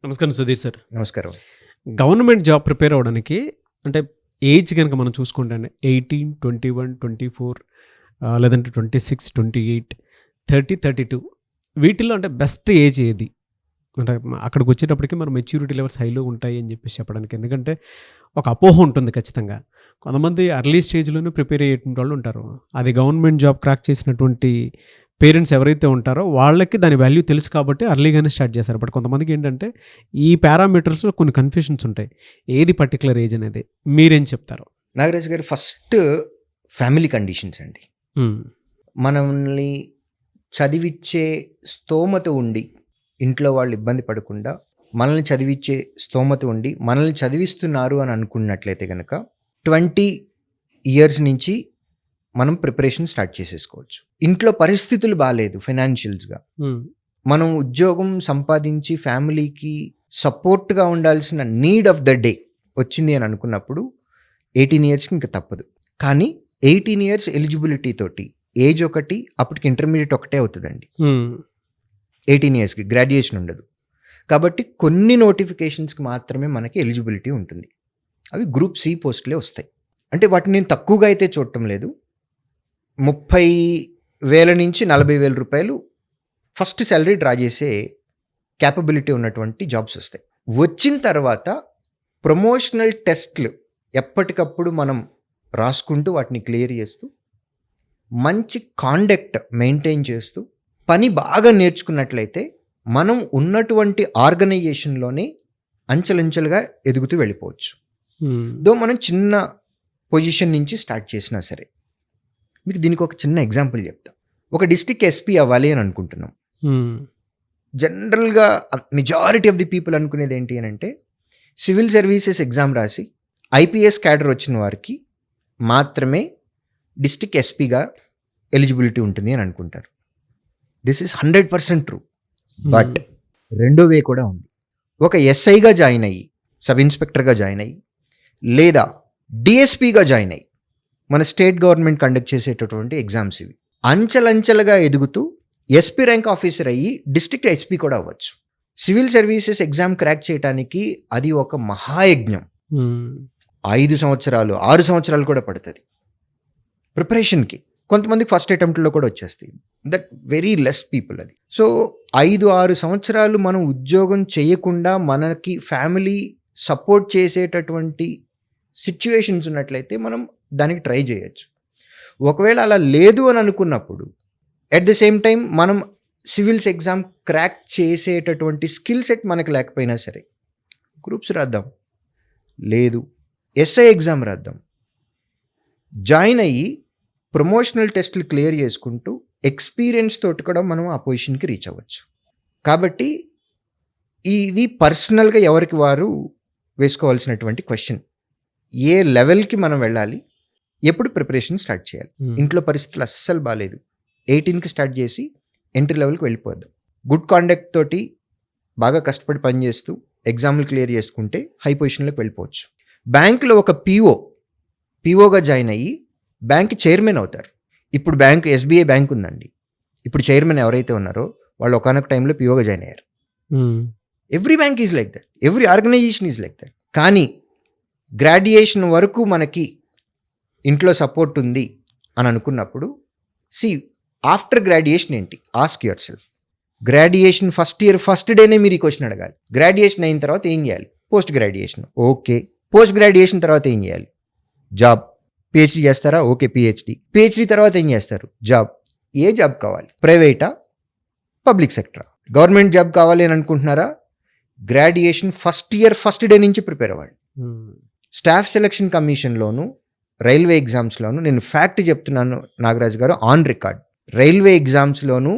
నమస్కారం సుధీర్ సార్. నమస్కారం. Government job prepare అవ్వడానికి అంటే ఏజ్ కనుక మనం చూసుకుంటే 18, 21, 24 లేదంటే 26, 28, 30, 32 వీటిల్లో అంటే బెస్ట్ ఏజ్ ఏది? అంటే అక్కడికి వచ్చేటప్పటికి మన మెచ్యూరిటీ లెవెల్స్ హైలో ఉంటాయి అని చెప్పేసి చెప్పడానికి. ఎందుకంటే ఒక అపోహ ఉంటుంది ఖచ్చితంగా. కొంతమంది అర్లీ స్టేజ్లోనే ప్రిపేర్ అయ్యేటువంటి వాళ్ళు ఉంటారు. అది గవర్నమెంట్ జాబ్ క్రాక్ చేసినటువంటి పేరెంట్స్ ఎవరైతే ఉంటారో వాళ్ళకి దాని వాల్యూ తెలుసు కాబట్టి అర్లీగానే స్టార్ట్ చేస్తారు. బట్ కొంతమందికి ఏంటంటే ఈ పారామీటర్స్లో కొన్ని కన్ఫ్యూషన్స్ ఉంటాయి. ఏది పర్టికులర్ ఏజ్ అనేది మీరేం చెప్తారు? నాగరాజు గారు, ఫస్ట్ ఫ్యామిలీ కండిషన్స్ అండి. మనల్ని చదివిచ్చే స్తోమత ఉండి, ఇంట్లో వాళ్ళు ఇబ్బంది పడకుండా మనల్ని చదివిచ్చే స్తోమత ఉండి మనల్ని చదివిస్తున్నారు అని అనుకున్నట్లయితే కనుక 20 years నుంచి మనం ప్రిపరేషన్ స్టార్ట్ చేసేసుకోవచ్చు. ఇంట్లో పరిస్థితులు బాగాలేదు ఫైనాన్షియల్స్గా, మనం ఉద్యోగం సంపాదించి ఫ్యామిలీకి సపోర్ట్గా ఉండాల్సిన నీడ్ ఆఫ్ ద డే వచ్చింది అని అనుకున్నప్పుడు 18 yearsకి ఇంకా తప్పదు. కానీ 18 years ఎలిజిబిలిటీ తోటి ఏజ్ ఒకటి, అప్పటికి ఇంటర్మీడియట్ ఒకటే అవుతుందండి. 18 yearsకి గ్రాడ్యుయేషన్ ఉండదు. కాబట్టి కొన్ని నోటిఫికేషన్స్కి మాత్రమే మనకి ఎలిజిబిలిటీ ఉంటుంది. అవి గ్రూప్ సి పోస్టులే వస్తాయి. అంటే వాటిని నేను తక్కువగా అయితే చూడటం లేదు. 30,000 నుంచి 40,000 రూపాయలు ఫస్ట్ శాలరీ డ్రా చేసే క్యాపబిలిటీ ఉన్నటువంటి జాబ్స్ వస్తాయి. వచ్చిన తర్వాత ప్రమోషనల్ టెస్ట్లు ఎప్పటికప్పుడు మనం రాసుకుంటూ వాటిని క్లియర్ చేస్తూ మంచి కాండక్ట్ మెయింటైన్ చేస్తూ పని బాగా నేర్చుకున్నట్లయితే మనం ఉన్నటువంటి ఆర్గనైజేషన్లోనే అంచెలంచెలుగా ఎదుగుతూ వెళ్ళిపోవచ్చు. దో మనం చిన్న పొజిషన్ నుంచి స్టార్ట్ చేసినా సరే. మీకు దీనికి ఒక చిన్న ఎగ్జాంపుల్ చెప్తా. ఒక డిస్ట్రిక్ట్ ఎస్పీ అవ్వాలి అని అనుకుంటున్నాం. జనరల్గా మెజారిటీ ఆఫ్ ది పీపుల్ అనుకునేది ఏంటి అని అంటే, సివిల్ సర్వీసెస్ ఎగ్జామ్ రాసి ఐపీఎస్ క్యాడర్ వచ్చిన వారికి మాత్రమే డిస్ట్రిక్ట్ ఎస్పీగా ఎలిజిబిలిటీ ఉంటుంది అని అనుకుంటారు. This is 100% true. బట్ రెండో వే కూడా ఉంది. ఒక ఎస్ఐగా జాయిన్ అయ్యి, సబ్ ఇన్స్పెక్టర్గా జాయిన్ అయ్యి, లేదా డిఎస్పీగా జాయిన్ అయ్యి, మన స్టేట్ గవర్నమెంట్ కండక్ట్ చేసేటటువంటి ఎగ్జామ్స్ ఇవి. అంచెలంచెలుగా ఎదుగుతూ ఎస్పీ ర్యాంక్ ఆఫీసర్ అయ్యి డిస్ట్రిక్ట్ ఎస్పీ కూడా అవ్వచ్చు. సివిల్ సర్వీసెస్ ఎగ్జామ్ క్రాక్ చేయడానికి అది ఒక మహాయజ్ఞం. 5 సంవత్సరాలు 6 సంవత్సరాలు కూడా పడుతుంది ప్రిపరేషన్కి. కొంతమందికి ఫస్ట్ అటెంప్ట్లో కూడా వచ్చేస్తాయి. దట్ వెరీ లెస్ పీపుల్ అది. సో 5-6 సంవత్సరాలు మనం ఉద్యోగం చేయకుండా మనకి ఫ్యామిలీ సపోర్ట్ చేసేటటువంటి సిచ్యువేషన్స్ ఉన్నట్లయితే మనం దానికి ట్రై చేయొచ్చు. ఒకవేళ అలా లేదు అని అనుకున్నప్పుడు అట్ ద సేమ్ టైం మనం సివిల్స్ ఎగ్జామ్ క్రాక్ చేసేటటువంటి స్కిల్ సెట్ మనకు లేకపోయినా సరే గ్రూప్స్ రాద్దాం, లేదు ఎస్ఐ ఎగ్జామ్ రాద్దాం, జాయిన్ అయ్యి ప్రమోషనల్ టెస్టులు క్లియర్ చేసుకుంటూ ఎక్స్పీరియన్స్ తోటి కూడా మనం ఆ పొజిషన్కి రీచ్ అవ్వచ్చు. కాబట్టి ఇది పర్సనల్గా ఎవరికి వారు వేసుకోవాల్సినటువంటి క్వశ్చన్. ఏ లెవెల్కి మనం వెళ్ళాలి, ఎప్పుడు ప్రిపరేషన్ స్టార్ట్ చేయాలి. ఇంట్లో పరిస్థితులు అస్సలు బాగాలేదు, 18కి స్టార్ట్ చేసి ఎంట్రీ లెవెల్కి వెళ్ళిపోద్దాం. గుడ్ కాండక్ట్ తోటి బాగా కష్టపడి పనిచేస్తూ ఎగ్జామ్లు క్లియర్ చేసుకుంటే హై పొజిషన్లోకి వెళ్ళిపోవచ్చు. బ్యాంకులో ఒక పీఓగా జాయిన్ అయ్యి బ్యాంక్ చైర్మన్ అవుతారు. ఇప్పుడు బ్యాంక్ ఎస్బీఐ బ్యాంక్ ఉందండి. ఇప్పుడు చైర్మన్ ఎవరైతే ఉన్నారో వాళ్ళు ఒకనొక టైంలో పీఓగా జాయిన్ అయ్యారు. Every bank is like that, every organisation is like that. కానీ గ్రాడ్యుయేషన్ వరకు మనకి ఇంట్లో సపోర్ట్ ఉంది అని అనుకున్నప్పుడు, ఆఫ్టర్ గ్రాడ్యుయేషన్ ఏంటి, ask yourself. Graduation first year first డేనే మీరు ఈ క్వశ్చన్ అడగాలి. గ్రాడ్యుయేషన్ అయిన తర్వాత ఏం చేయాలి? Post graduation. Okay, post graduation తర్వాత ఏం చేయాలి? జాబ్. పిహెచ్డీ చేస్తారా? ఓకే, పిహెచ్డీ తర్వాత ఏం చేస్తారు? జాబ్. ఏ జాబ్ కావాలి? ప్రైవేటా, పబ్లిక్ సెక్టరా? గవర్నమెంట్ జాబ్ కావాలి అని అనుకుంటున్నారా? Graduation first year first day నుంచి ప్రిపేర్ అవ్వండి. స్టాఫ్ సెలక్షన్ కమిషన్లోను, రైల్వే ఎగ్జామ్స్లోను, నేను ఫ్యాక్ట్ చెప్తున్నాను Nagaraju garu, on record, railway ఎగ్జామ్స్లోను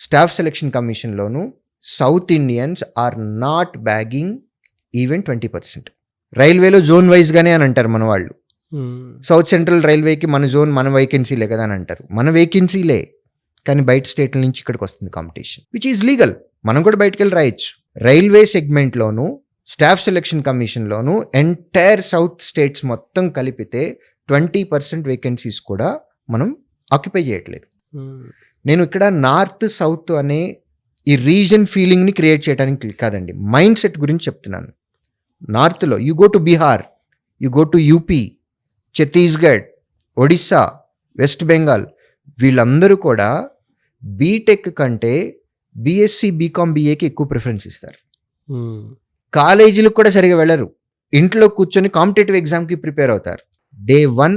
స్టాఫ్ సెలక్షన్ కమిషన్లోను South Indians are not bagging even 20%. రైల్వేలో జోన్ వైజ్గానే అని అంటారు మన వాళ్ళు. సౌత్ సెంట్రల్ రైల్వేకి మన జోన్, మన వేకెన్సీలే కదా అని అంటారు. మన వేకెన్సీలే, కానీ బయట స్టేట్ల నుంచి ఇక్కడికి వస్తుంది కాంపిటీషన్, విచ్ ఈజ్ లీగల్. మనం కూడా బయటకు వెళ్ళి రాయొచ్చు. రైల్వే సెగ్మెంట్లోను స్టాఫ్ సెలక్షన్ కమిషన్లోను ఎంటైర్ సౌత్ స్టేట్స్ మొత్తం కలిపితే 20% వేకెన్సీస్ కూడా మనం ఆక్యుపై చేయట్లేదు. నేను ఇక్కడ నార్త్ సౌత్ అనే ఈ రీజన్ ఫీలింగ్ని క్రియేట్ చేయడానికి కాదండి, మైండ్ సెట్ గురించి చెప్తున్నాను. నార్త్లో you go to Bihar, you go to UP, Chhattisgarh, Odisha, west Bengal, వీళ్ళందరూ కూడా బీటెక్ కంటే బీఎస్సీ బీకామ్ బీఏకి ఎక్కువ ప్రిఫరెన్స్ ఇస్తారు. కాలేజీలకు కూడా సరిగా వెళ్ళరు, ఇంట్లో కూర్చొని కాంపిటేటివ్ ఎగ్జామ్కి ప్రిపేర్ అవుతారు. డే 1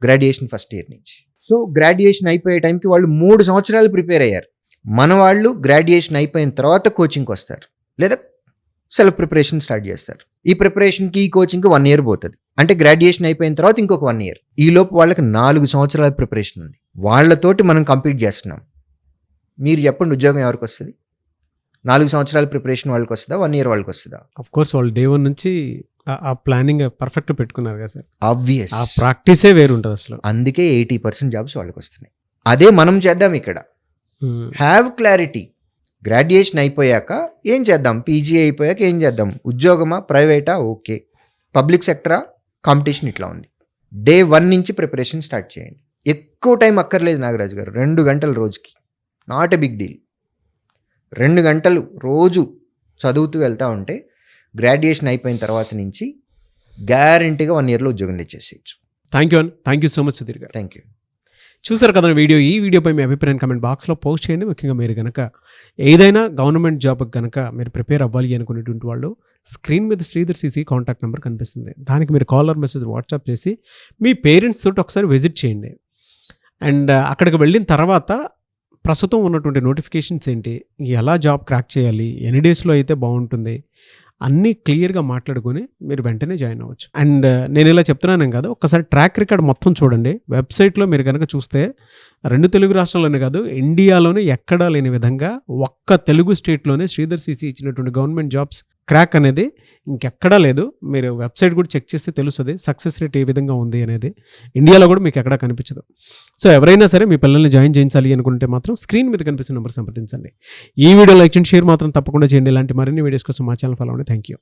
గ్రాడ్యుయేషన్ ఫస్ట్ ఇయర్ నుంచి. సో గ్రాడ్యుయేషన్ అయిపోయే టైంకి వాళ్ళు 3 సంవత్సరాలు ప్రిపేర్ అయ్యారు. మన వాళ్ళు గ్రాడ్యుయేషన్ అయిపోయిన తర్వాత కోచింగ్కి వస్తారు, లేదా సెల్ఫ్ ప్రిపరేషన్ స్టార్ట్ చేస్తారు. ఈ ప్రిపరేషన్కి ఈ కోచింగ్కి 1 year పోతుంది. అంటే గ్రాడ్యుయేషన్ అయిపోయిన తర్వాత ఇంకొక 1 year. ఈ లోపు వాళ్ళకి 4 సంవత్సరాల ప్రిపరేషన్ ఉంది. వాళ్ళతోటి మనం కంపీట్ చేస్తున్నాం. మీరు చెప్పండి, ఉద్యోగం ఎవరికి వస్తుంది? 4 సంవత్సరాల ప్రిపరేషన్ వాళ్ళకి వస్తుందా, 1 year వాళ్ళకి వస్తుందా? ఆఫ్ కోర్స్ వాళ్ళు డే 1 నుంచి ఆ ప్లానింగ్ పర్ఫెక్ట్ పెట్టుకున్నారు కదా సార్. ఆబ్వియస్, ఆ ప్రాక్టీసే వేరు ఉంటుంది అసలు. అందుకే 80% జాబ్స్ వాళ్ళకి వస్తున్నాయి. అదే మనం చేద్దాం ఇక్కడ. Have clarity. గ్రాడ్యుయేషన్ అయిపోయాక ఏం చేద్దాం, పీజీ అయిపోయాక ఏం చేద్దాం, ఉద్యోగమా, ప్రైవేటా, ఓకే, పబ్లిక్ సెక్టరా, కాంపిటీషన్ ఇట్లా ఉంది. డే 1 నుంచి ప్రిపరేషన్ స్టార్ట్ చేయండి. ఎక్కువ టైం అక్కర్లేదు నాగరాజు గారు, 2 గంటలు రోజుకి, నాట్ ఎ బిగ్ డీల్. 2 గంటలు రోజు చదువుతూ వెళ్తూ ఉంటే గ్రాడ్యుయేషన్ అయిపోయిన తర్వాత నుంచి గ్యారంటీగా 1 yearలో ఉద్యోగం తెచ్చేసేయచ్చు. Thank you so much Sudheer garu. Thank you. చూసారు కదా వీడియో. ఈ వీడియోపై మీ అభిప్రాయం కమెంట్ బాక్స్లో పోస్ట్ చేయండి. ముఖ్యంగా మీరు కనుక ఏదైనా గవర్నమెంట్ జాబ్కి కనుక మీరు ప్రిపేర్ అవ్వాలి అనుకునేటువంటి వాళ్ళు స్క్రీన్ మీద శ్రీధర్ సిసి కాంటాక్ట్ నెంబర్ కనిపిస్తుంది. దానికి మీరు కాల్ ఆర్ మెసేజ్ వాట్సాప్ చేసి మీ పేరెంట్స్ తోటి ఒకసారి విజిట్ చేయండి. అండ్ అక్కడికి వెళ్ళిన తర్వాత ప్రస్తుతం ఉన్నటువంటి నోటిఫికేషన్స్ ఏంటి, ఎలా జాబ్ క్రాక్ చేయాలి, ఎన్ని డేస్లో అయితే బాగుంటుంది, అన్నీ క్లియర్గా మాట్లాడుకొని మీరు వెంటనే జాయిన్ అవ్వచ్చు. అండ్ నేను ఇలా చెప్తున్నాను కాదు, ఒక్కసారి ట్రాక్ రికార్డ్ మొత్తం చూడండి. వెబ్సైట్లో మీరు కనుక చూస్తే 2 తెలుగు రాష్ట్రాల్లోనే కాదు, ఇండియాలోనే ఎక్కడా లేని విధంగా ఒక్క తెలుగు స్టేట్లోనే శ్రీధర్ సిసి ఇచ్చినటువంటి గవర్నమెంట్ జాబ్స్ క్రాక్ అనేది ఇంకెక్కడా లేదు. మీరు వెబ్సైట్ కూడా చెక్ చేస్తే తెలుస్తుంది సక్సెస్ రేట్ ఏ విధంగా ఉంది అనేది. ఇండియాలో కూడా మీకు ఎక్కడా కనిపించదు. సో ఎవరైనా సరే మీ పిల్లల్ని జాయిన్ చేయించాలి అనుకుంటే మాత్రం స్క్రీన్ మీద కనిపిస్తున్న నెంబర్ సంప్రదించండి. ఈ వీడియో లైక్ చేయండి, షేర్ మాత్రం తప్పకుండా చేయండి. ఇలాంటి మరిన్ని వీడియోస్ కోసం మా ఛానల్ ఫాలో అవ్వండి. Thank you.